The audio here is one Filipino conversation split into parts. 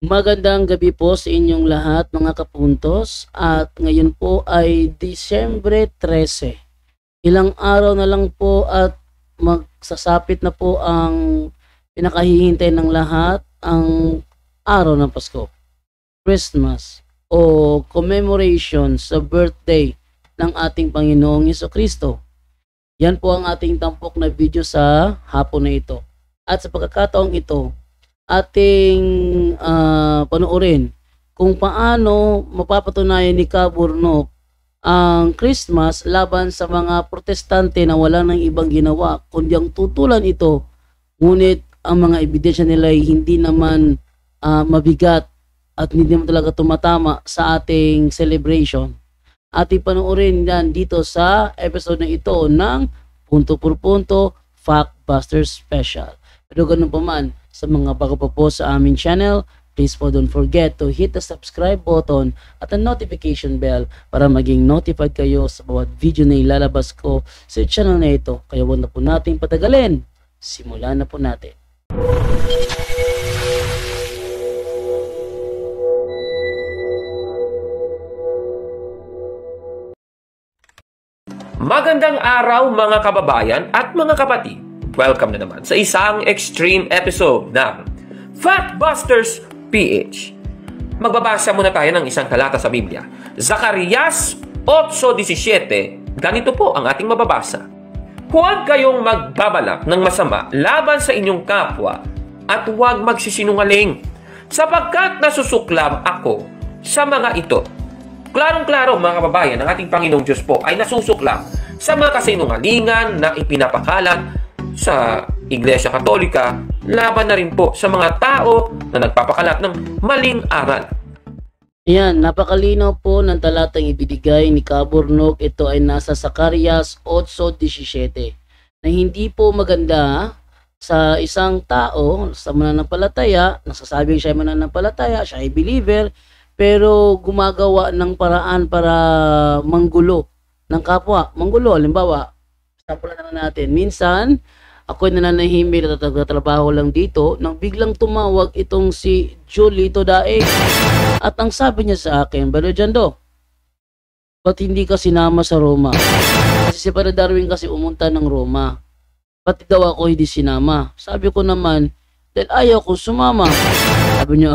Magandang gabi po sa inyong lahat mga kapuntos at ngayon po ay Disyembre 13. Ilang araw na lang po at magsasapit na po ang pinakahihintay ng lahat, ang araw ng Pasko, Christmas o commemoration sa birthday ng ating Panginoong Jesucristo. Yan po ang ating tampok na video sa hapon na ito. At sa pagkakataong ito, ating panoorin kung paano mapapatunayan ni Kaburnok ang Christmas laban sa mga protestante na wala ng ibang ginawa kundi ang tutulan ito, ngunit ang mga ebidensya nila ay hindi naman mabigat at hindi naman talaga tumatama sa ating celebration. Ating panoorin yan dito sa episode na ito ng Punto por Punto Factbusters Special. Pero ganun pa man, sa mga bago pa po sa aming channel, please po don't forget to hit the subscribe button at the notification bell para maging notified kayo sa bawat video na ilalabas ko sa channel na ito. Kaya huwag na po natin patagalin. Simulan na po natin. Magandang araw mga kababayan at mga kapatid. Welcome na naman sa isang extreme episode ng Factbusters PH. Magbabasa muna tayo ng isang talata sa Biblia. Zacarias 8:17. Ganito po ang ating mababasa. Huwag kayong magbabalak ng masama laban sa inyong kapwa at huwag magsisinungaling, sapagkat nasusuklam ako sa mga ito. Klarong-klaro mga kababayan, ang ating Panginoong Diyos po ay nasusuklam sa mga kasinungalingan na ipinapakalat sa Iglesia Katolika, laban na rin po sa mga tao na nagpapakalat ng maling aral. Yan, napakalinaw po ng talatang ibinigay ni Kaburnok. Ito ay nasa Zacarias 8:17 na hindi po maganda sa isang tao, sa mananampalataya, nasasabing siya ay mananampalataya, siya ay believer, pero gumagawa ng paraan para manggulo ng kapwa. Manggulo, halimbawa, sampulan na natin, minsan, ako'y nananahimik at nagtatrabaho lang dito nang biglang tumawag itong si Julito Daig. At ang sabi niya sa akin, Brother Jando, ba't hindi ka sinama sa Roma? Kasi si Brother Darwin kasi umunta ng Roma. Ba't daw ako hindi sinama? Sabi ko naman, dahil ayaw kong sumama. Sabi niya,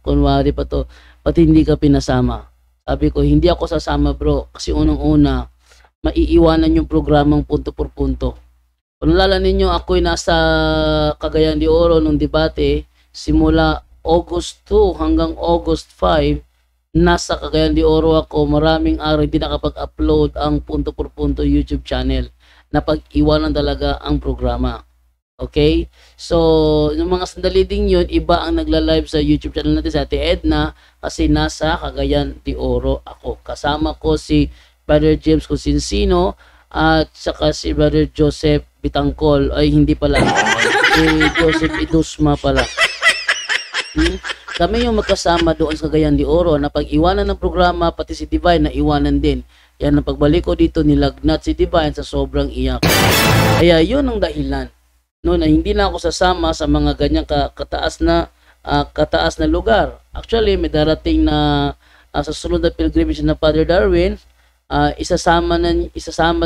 kunwari pa to, ba't hindi ka pinasama? Sabi ko, hindi ako sasama bro, kasi unang-una, maiiwanan yung programang punto por punto. Kung nalala ninyo, ako'y nasa Cagayan de Oro nung debate, simula August 2 hanggang August 5, nasa Cagayan de Oro ako, maraming araw hindi nakapag-upload ang punto por punto YouTube channel. Napag-iwanan talaga ang programa. Okay? So, yung mga sandali din yun, iba ang nagla-live sa YouTube channel natin sa Ate Edna kasi nasa Cagayan de Oro ako. Kasama ko si Brother James Consinsino at saka si Brother Joseph Bitangkol. Ay, hindi pala. Si Joseph Idusma pala. Kami yung magkasama doon sa Cagayan de Oro na pag-iwanan ng programa, pati si Divine na iwanan din. Yan, ang pagbalik ko dito, nilagnat si Divine sa sobrang iyak. Kaya yun ang dahilan. No, na hindi na ako sasama sa mga ganyang kataas na lugar. Actually, may darating na sa sunod na pilgrimage na Father Darwin, isasama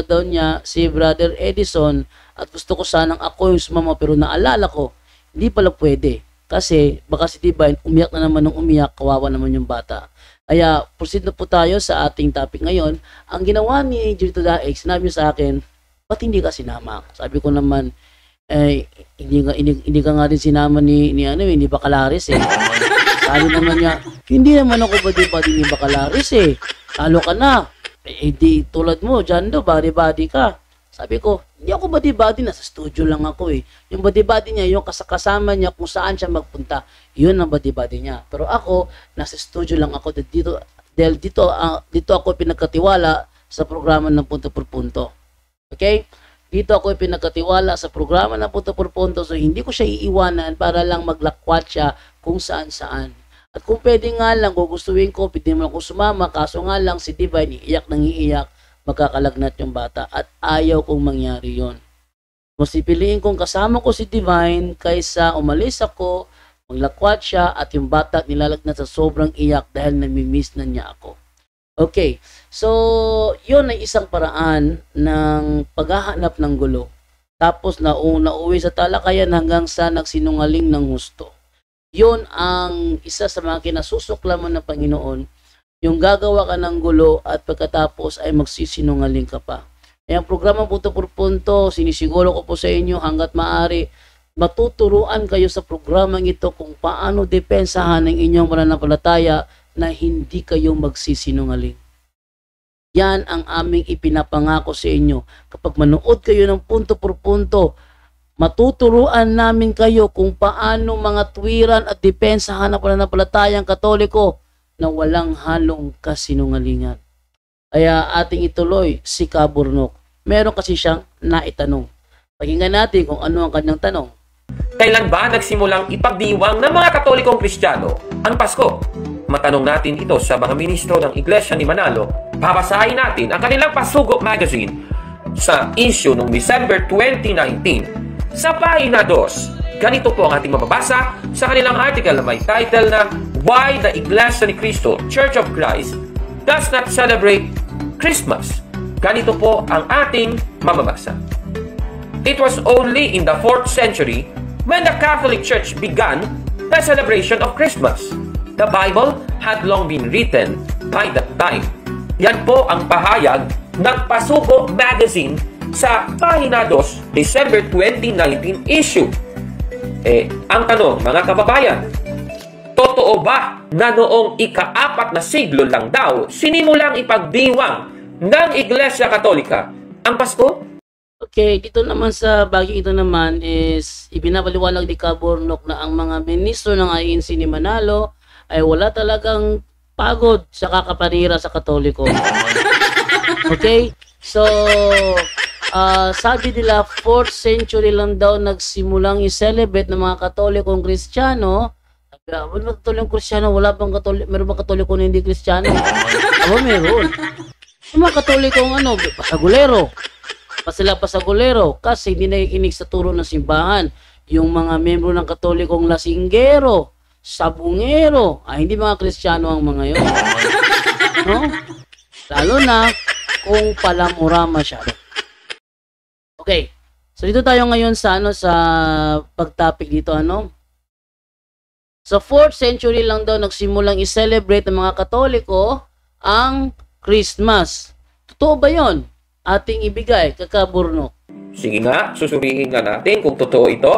daw niya si Brother Edison at gusto ko sanang ako yung sumama pero naalala ko, hindi pala pwede. Kasi baka si Divine umiyak na naman ng umiyak, kawawa naman yung bata. Kaya proceed na po tayo sa ating topic ngayon. Ang ginawa ni Julito Daig, sinabi sa akin, ba't hindi ka sinama? Sabi ko naman, hindi ka nga rin sinama ni hindi Bacalaris eh. Sabi naman niya, hindi naman ako badi-badi ni Bacalaris eh. Talo ka na. Di tulad mo, Jando, body-body ka. Sabi ko, hindi ako body-body, nasa studio lang ako eh. Yung body-body niya, yung kasama niya kung saan siya magpunta, yun ang body-body niya. Pero ako, nasa studio lang ako dahil dito ako pinagkatiwala sa programa ng Punto por Punto. Okay? Dito ako pinagkatiwala sa programa ng Punto por Punto, so hindi ko siya iiwanan para lang maglakwat siya kung saan-saan. At kung pwede nga lang, gugustuhin ko, pwede mo ako sumama, kaso nga lang si Divine, iiyak nang iiyak, magkakalagnat yung bata at ayaw kong mangyari yon. Mas pipiliin kong kasama ko si Divine kaysa umalis ako Maglakwat siya at yung bata nilalagnat sa sobrang iyak dahil namimiss na niya ako. Okay, so yun ay isang paraan ng paghahanap ng gulo. Tapos nauwi sa talakayan hanggang sa nagsinungaling ng husto. Yun ang isa sa mga kinasusuklaman ng Panginoon, yung gagawa ka ng gulo at pagkatapos ay magsisinungaling ka pa. Kaya ang programa Punto por Punto, sinisiguro ko po sa inyo hanggat maaari, matuturuan kayo sa programang ito kung paano depensahan ang inyong pananampalataya na hindi kayo magsisinungaling. Yan ang aming ipinapangako sa inyo. Kapag manood kayo ng Punto por Punto, matuturuan namin kayo kung paano mga tuwiran at depensahan ng pananampalatayang Katoliko na walang halong kasinungalingan. Kaya ating ituloy si Kaburnok. Meron kasi siyang naitanong. Pakinggan natin kung ano ang kanyang tanong. Kailan ba nagsimulang ipagdiwang ng mga Katolikong Kristiyano ang Pasko? Matanong natin ito sa mga ministro ng Iglesia ni Manalo. Babasahin natin ang kanilang Pasugo magazine sa issue noong December 2019. Sa pahina 2, ganito po ang ating mababasa sa kanilang article na may title na Why the Iglesia ni Cristo, Church of Christ, Does Not Celebrate Christmas. Ganito po ang ating mababasa. It was only in the 4th century when the Catholic Church began the celebration of Christmas. The Bible had long been written by that time. Yan po ang pahayag ng Pasugo magazine sa pahina 2, December 2019 issue. Ang tanong, mga kababayan, totoo ba na noong ika-4 na siglo lang daw sinimulang ipagdiwang ng Iglesia Katolika ang Pasko? Okay, dito naman sa bagay ito naman is ibinabaliwanag ni Kaburnok na ang mga ministro ng INC ni Manalo ay wala talagang pagod sa kakapanira sa Katoliko. Okay? So, sabi nila 4th century lang daw nagsimulang i-celebrate ng mga Katolikong Kristiyano. Wala bang Katolikong Kristiyano? Meron bang Katoliko na hindi Kristiyano? Meron. Yung mga Katolikong pasagulero. Pasagulero kasi hindi nakikinig sa turo ng simbahan. Yung mga membro ng Katolikong lasinggero, sabungero, hindi mga Kristiyano ang mga yun. No? Lalo na kung palamura masyado. Okay. So dito tayo ngayon sa pag-topic dito Sa 4th century lang daw nagsimulang i-celebrate ng mga Katoliko ang Christmas. Totoo ba 'yon? Ating ibigay, Kaburnok. Sige nga, susurihin nga natin kung totoo ito.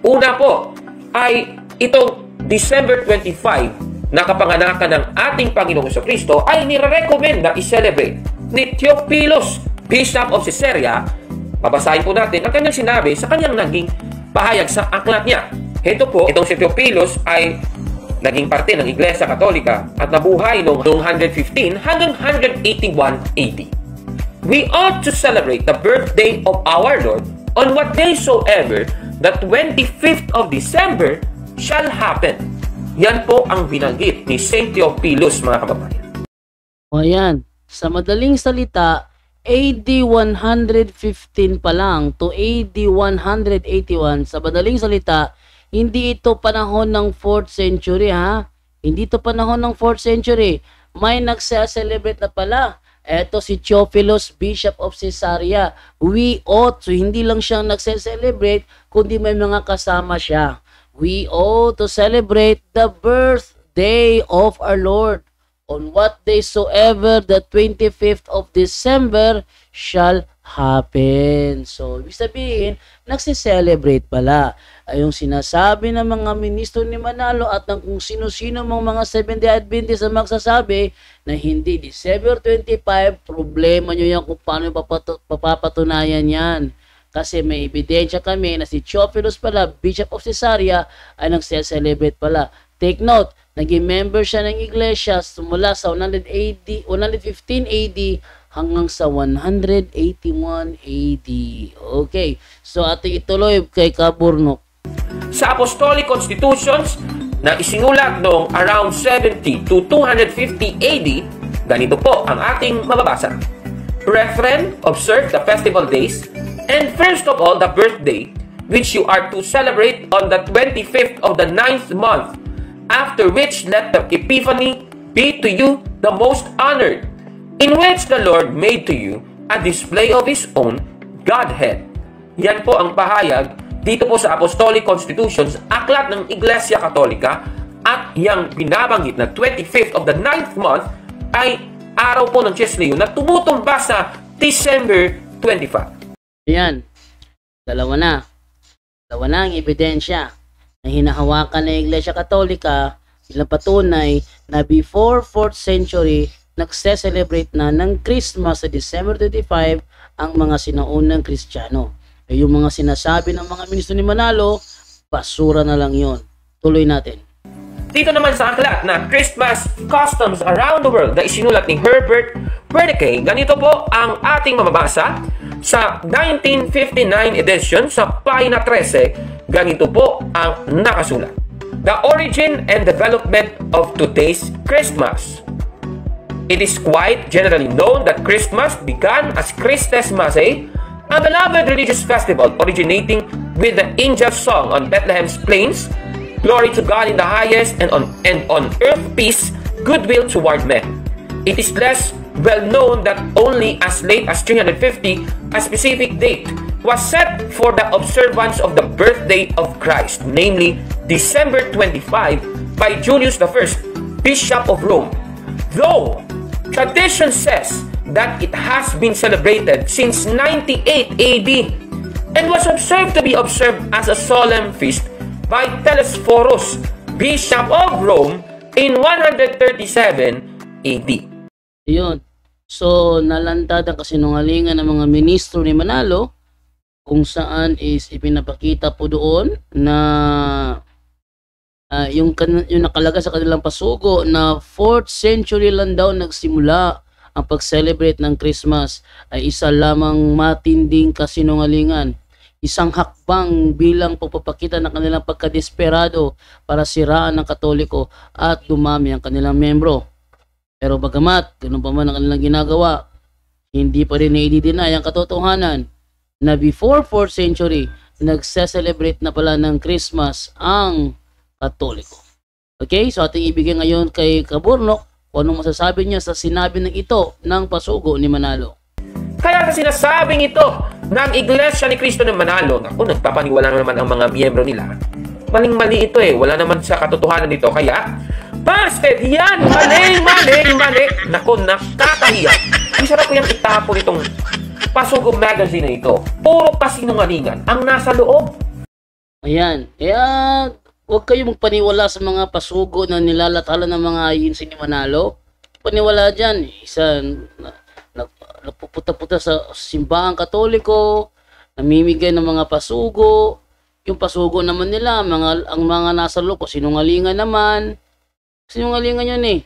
Una po ay itong December 25 na kapanganakan ng ating Panginoong Jesucristo ay nire-recommend na i-celebrate ni Theophilus, Bishop of Caesarea. Babasahin po natin ang kanyang sinabi sa kanyang naging pahayag sa aklat niya. Ito po, itong si Theophilus ay naging parte ng Iglesia Katolika at nabuhay noong 115 hanggang 181 AD. We ought to celebrate the birthday of our Lord on what day soever the 25th of December shall happen. Yan po ang binanggit ni St. Theophilus, mga kababayan. O yan, sa madaling salita, AD 115 pa lang to AD 181, sa madaling salita, hindi ito panahon ng 4th century Hindi ito panahon ng 4th century. May nagse-celebrate na pala. Eto si Theophilus, Bishop of Caesarea. We ought, so hindi lang siyang nagse-celebrate, kundi may mga kasama siya. We ought to celebrate the birthday of our Lord on what day soever the 25th of December shall happen. So, ibig sabihin, nagse-celebrate pala. Ay yung sinasabi ng mga ministro ni Manalo at ng kung sino-sino mga Seventh-day Adventist na magsasabi na hindi December 25, problema nyo yan kung paano papapatunayan yan. Kasi may ebidensya kami na si Theophilus pala, Bishop of Caesarea, ay nagse-celebrate pala. Take note, naging member siya ng iglesia mula sa 115 AD hanggang sa 181 AD. Okay, so ating ituloy kay Kaburnok. Sa Apostolic Constitutions na isinulat noong around 70 to 250 AD, ganito po ang ating mababasa. Brethren, observe the festival days, and first of all the birthday, which you are to celebrate on the 25th of the 9th month, after which let the Epiphany be to you the most honored, in which the Lord made to you a display of His own Godhead. Yan po ang pahayag dito po sa Apostolic Constitutions, aklat ng Iglesia Katolika, at yung binabanggit na 25th of the 9th month ay araw po ng Dies Leo na tumutumba sa December 25. Ayan. Dalawa na ang ebidensya na hinahawakan ng Iglesia Katolika bilang patunay na before 4th century nagse-celebrate na ng Christmas sa December 25 ang mga sinaunang Kristiyano. Ay yung mga sinasabi ng mga ministro ni Manalo, basura na lang yon. Tuloy natin. Dito naman sa aklat na Christmas Customs Around the World na isinulat ni Herbert Wernicke, ganito po ang ating mababasa sa 1959 edition sa pahina 13. Ganito po ang nakasulat. The origin and development of today's Christmas. It is quite generally known that Christmas began as Christes Masse, a beloved religious festival originating with the angel song on Bethlehem's plains, glory to God in the highest, and on earth peace, goodwill toward men. It is less well known that only as late as 350, a specific date was set for the observance of the birthday of Christ, namely December 25 by Julius I, Bishop of Rome. Though tradition says that it has been celebrated since 98 AD and was observed to be observed as a solemn feast by Telesphorus, Bishop of Rome, in 137 AD. Yun. So, nalantad ang kasinungalingan ng mga ministro ni Manalo kung saan is ipinapakita po doon na yung nakalaga sa kanilang pasugo na 4th century lang daw nagsimula ang pag-celebrate ng Christmas ay isa lamang matinding kasinungalingan. Isang hakbang bilang pagpapakita ng kanilang pagkadesperado para siraan ng Katoliko at dumami ang kanilang membro. Pero bagamat ganun pa man ang kanilang ginagawa, hindi pa rin na-i-deny ang katotohanan na before 4th century, nagse-celebrate na pala ng Christmas ang Katoliko. Okay, so ating ibigay ngayon kay Kaburnok kung anong masasabi niya sa sinabi ng ito ng pasugo ni Manalo. Kaya sa sinasabing ito ng Iglesia ni Cristo ng Manalo, naku, nagpapaniwala naman ang mga miyembro nila. Maling-mali ito eh, wala naman sa katotohanan nito. Kaya, busted yan! Mali! Naku, nakakahiya. Isarap ko yung itapon itong Pasugo magazine na ito. Puro kasinungalingan ang nasa loob. Ayan, kaya huwag kayo magpaniwala sa mga pasugo na nilalathala ng mga ayinsin ni Manalo. Paniwala dyan, isa nagpuputa-puta sa simbahang Katoliko, namimigay ng mga pasugo. Yung pasugo naman nila, ang mga nasa loob, sinungalingan naman. Sinungalingan yun eh.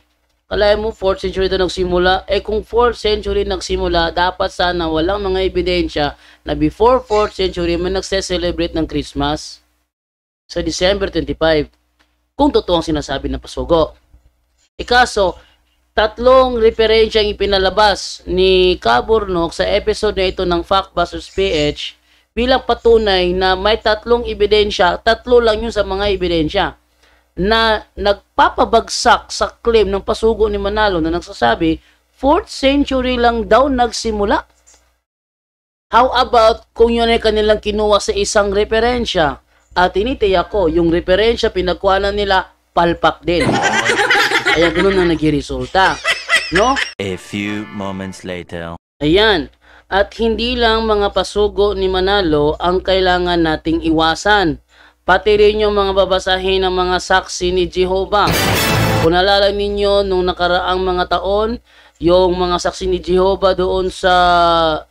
Kalahin mo 4th century ito nagsimula. Kung 4th century nagsimula, dapat sana walang mga ebidensya na before 4th century may nagse-celebrate ng Christmas sa December 25. Kung totoo ang sinasabi ng pasugo. Kaso, tatlong referensya ang ipinalabas ni Kaburnok sa episode na ito ng Factbusters PH bilang patunay na may tatlong ebidensya, tatlo lang yun sa mga ebidensya na nagpapabagsak sa claim ng pasugo ni Manalo na nagsasabi 4th century lang daw nagsimula. How about kung yun ay kanilang kinuha sa isang referensya at tinitiyak ko yung referensya pinagkuhanan nila palpak din. Kaya ganoon na nagresulta, no? A few moments later. Ayan. At hindi lang mga pasugo ni Manalo ang kailangan nating iwasan. Pati rin yung mga babasahin ng mga saksi ni Jehovah. Kung naalala ninyo, nung nakaraang mga taon, yung mga saksi ni Jehovah doon sa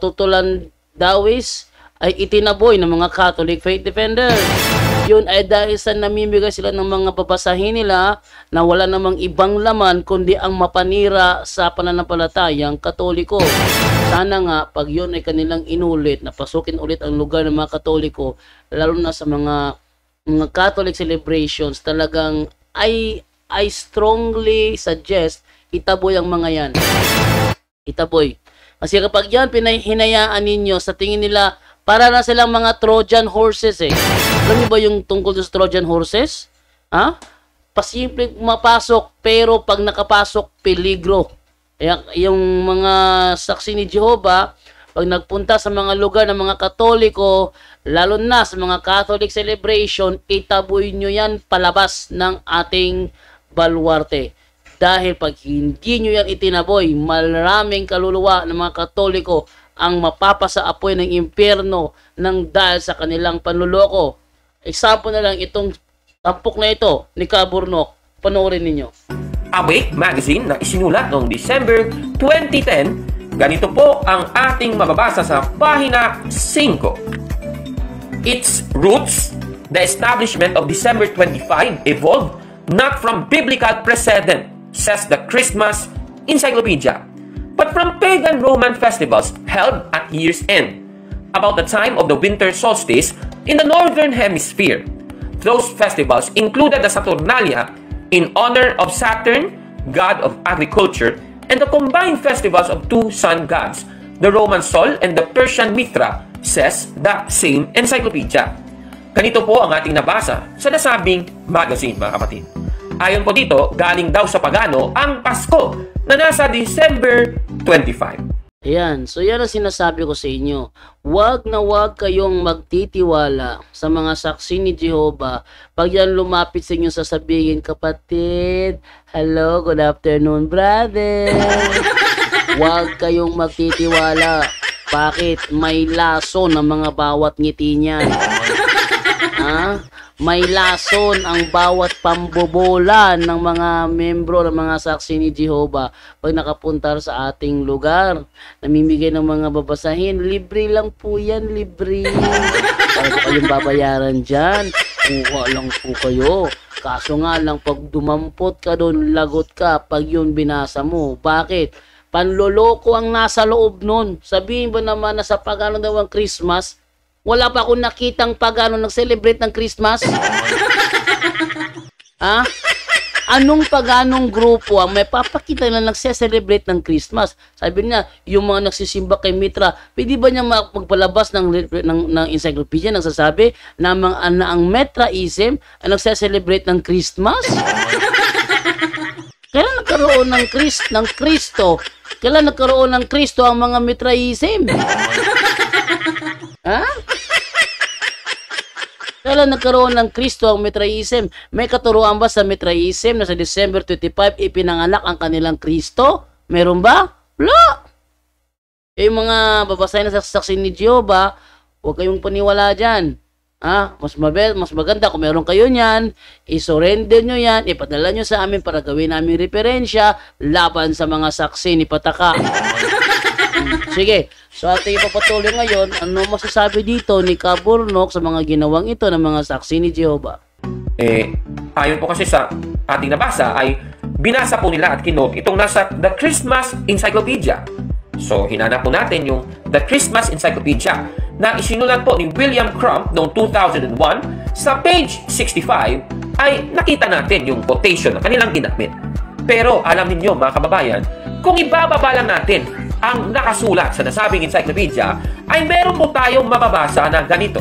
Tutulan Dawis ay itinaboy ng mga Catholic faith defenders. Yun ay dahil sa namimigay sila ng mga babasahin nila na wala namang ibang laman kundi ang mapanira sa pananampalatayang Katoliko. Sana nga, pag yun ay kanilang inulit, na pasukin ulit ang lugar ng mga Katoliko, lalo na sa mga Catholic celebrations, talagang I strongly suggest itaboy ang mga yan. Itaboy. Kasi kapag yan pinahinayaan ninyo sa tingin nila Para na silang mga Trojan horses eh. Alam niyo ba yung tungkol sa Trojan horses? Ha? Pasimple mapasok, pero pag nakapasok, peligro. Yung mga saksi ni Jehovah, pag nagpunta sa mga lugar ng mga Katoliko, lalo na sa mga Catholic celebration, itaboy nyo yan palabas ng ating baluarte. Dahil pag hindi nyo yan itinaboy, maraming kaluluwa ng mga Katoliko ang mapapasaapoy ng impyerno ng dahil sa kanilang panluloko. Example na lang itong tampok na ito ni Kaburnok. Panoorin ninyo. Awake Magazine na isinulat noong December 2010, ganito po ang ating mababasa sa pahina 5. Its roots, the establishment of December 25, evolved not from biblical precedent, says the Christmas Encyclopedia, but from pagan Roman festivals held at year's end, about the time of the winter solstice in the northern hemisphere. Those festivals included the Saturnalia in honor of Saturn, god of agriculture, and the combined festivals of two sun gods, the Roman Sol and the Persian Mithra, says the same encyclopedia. Ganito po ang ating nabasa sa nasabing magazine, mga kapatid. Ayon po dito, galing daw sa pagano ang Pasko na nasa December 25. Ayan, so yan ang sinasabi ko sa inyo. Huwag na huwag kayong magtitiwala sa mga saksi ni Jehovah. Pag yan lumapit sa inyo, sasabihin, kapatid, hello, good afternoon, brother. Huwag kayong magtitiwala. Bakit? May lason ang mga bawat ngiti niyan. Ha? May lason ang bawat pambobola ng mga membro ng mga saksi ni Jehovah pag nakapunta sa ating lugar. Namimigay ng mga babasahin. Libre lang po yan, libre. Para po kayong babayaran dyan. Kuha lang po kayo. Kaso nga lang, pag dumampot ka doon, lagot ka pag yun binasa mo. Bakit? Panloloko ang nasa loob nun. Sabihin ba naman na sa pagano daw ang Christmas, wala pa akong nakitang pagano nag-celebrate ng Christmas? Ha? Anong paganong grupo ang may papakita na nagse-celebrate ng Christmas? Sabi niya, yung mga nagsisimba kay Mitra, pwede ba niya magpalabas ng encyclopedia nagsasabi na ang Mitraism ang nagse-celebrate ng Christmas? Kailan nagkaroon ng Kristo? Kailan nagkaroon ng Kristo ang mga Mitraism? Ha? Kailan nagkaroon ng Kristo ang Mitraism? May katuruan ba sa Mitraism na sa December 25 ipinanganak ang kanilang Kristo? Meron ba? Wala! Yung mga babasahin na saksi ni Jehovah, huwag kayong paniwala dyan. Ha? Mas maganda kung meron kayo niyan, isurrender nyo yan, ipadala nyo sa amin para gawin namin referensya laban sa mga saksi ni Pataka. Sige, so ating ipapatuloy ngayon, ano masasabi dito ni Kaburnok sa mga ginawang ito ng mga saksi ni Jehovah? Ayon po kasi sa ating nabasa ay binasa po nila at kinog itong nasa The Christmas Encyclopedia. So, hinanap po natin yung The Christmas Encyclopedia na isinulat po ni William Crump noong 2001. Sa page 65 ay nakita natin yung quotation na kanilang ginamit. Pero alam niyo mga kababayan, kung ibababa lang natin ang nakasulat sa nasabing encyclopedia, ay meron po tayong mababasa na ganito.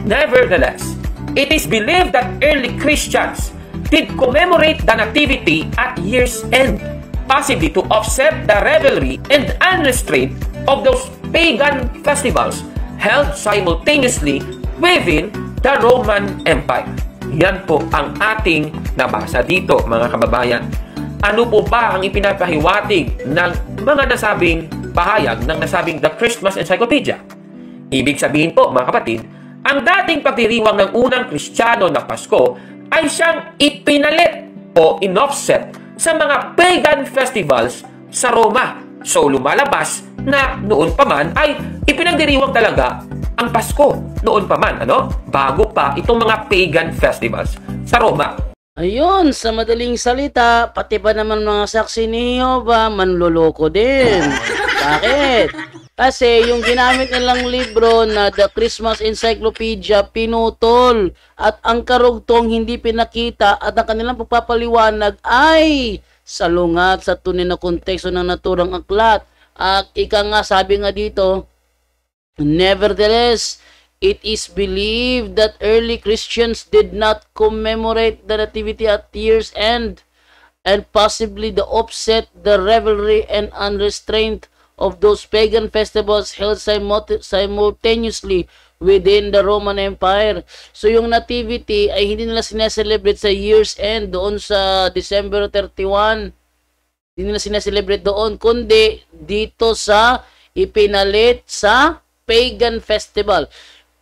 Nevertheless, it is believed that early Christians did commemorate the nativity at year's end, possibly to offset the revelry and unrestraint of those pagan festivals held simultaneously within the Roman Empire. Yan po ang ating nabasa dito, mga kababayan. Ano po ba ang ipinapahiwatig ng mga nasabing pahayag ng nasabing The Christmas Encyclopedia? Ibig sabihin po, mga kapatid, ang dating pagdiriwang ng unang Kristiyano na Pasko ay siyang ipinalit o inoffset sa mga pagan festivals sa Roma. So lumalabas na noon pa man ay ipinagdiriwang talaga ang Pasko noon pa man, bago pa itong mga pagan festivals sa Roma. Ayun, sa madaling salita, pati ba naman mga saksi ni Jehovah, manloloko din. Bakit? Kasi yung ginamit nilang libro na The Christmas Encyclopedia, pinutol. At ang karugtong hindi pinakita at ang kanilang pagpapaliwanag ay salungat sa tunay na konteksto ng naturang aklat. At ika nga, sabi nga dito, Nevertheless, it is believed that early Christians did not commemorate the Nativity at year's end, and possibly the offset, the revelry, and unrestraint of those pagan festivals held simultaneously within the Roman Empire. So yung Nativity ay hindi nila sineselebrate sa year's end doon sa December 31. Hindi nila sineselebrate doon, kundi dito sa ipinalit sa pagan festival.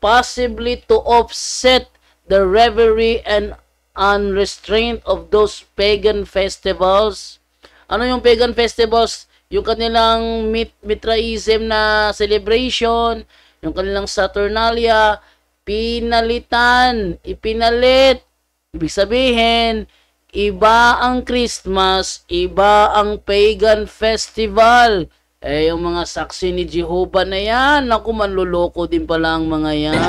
Possibly to offset the revelry and unrestraint of those pagan festivals. Ano yung pagan festivals? Yung kanilang Mithraism na celebration, yung kanilang Saturnalia, ipinalit. Ibig sabihin, iba ang Christmas, iba ang pagan festival. Eh, yung mga saksi ni Jehovah na yan, naku, manluloko din pala ang mga yan.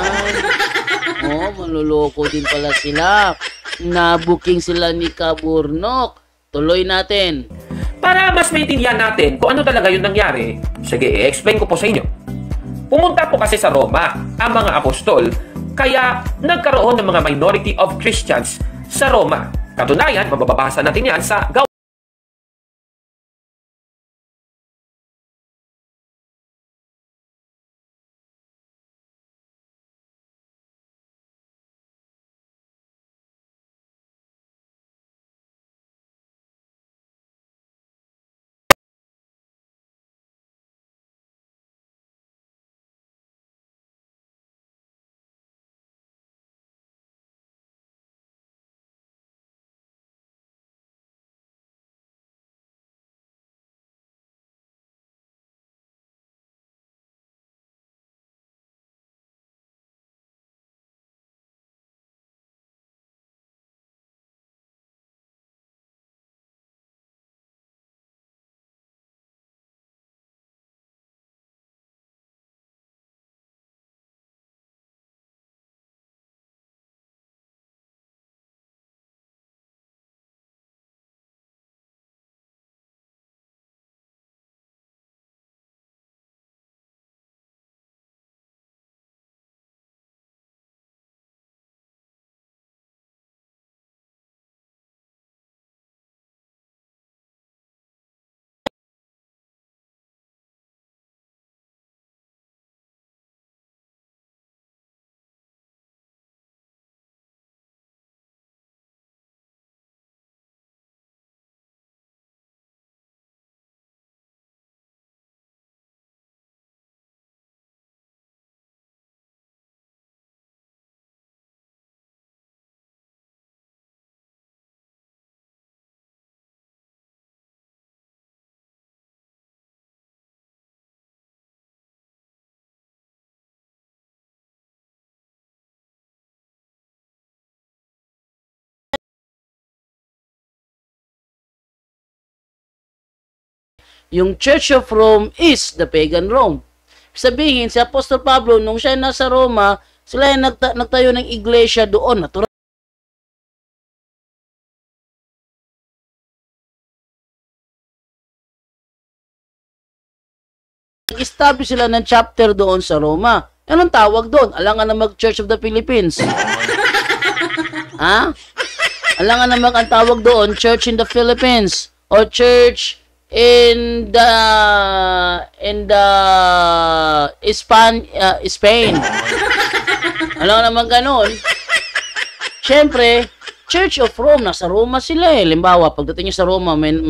Oh, manluloko din pala sila. Na-booking sila ni Kaburnok. Tuloy natin. Para mas maintindihan natin kung ano talaga yung nangyari, sige, i-explain ko po sa inyo. Pumunta po kasi sa Roma ang mga apostol, kaya nagkaroon ng mga minority of Christians sa Roma. Katunayan, mababasa natin yan sa Gawa. Yung Church of Rome is the pagan Rome. Sabihin, si Apostol Pablo, nung siya nasa Roma, sila yung nagtayo ng iglesia doon. Natural. Nag-establish sila ng chapter doon sa Roma. Anong tawag doon? Alangan na mag-Church of the Philippines. Ha? Alangan na ang tawag doon, Church in the Philippines. Or Church in Spain. Alam naman ganun. Siyempre, Church of Rome, nasa Roma sila eh. Limbawa, pagdating nyo sa Roma, may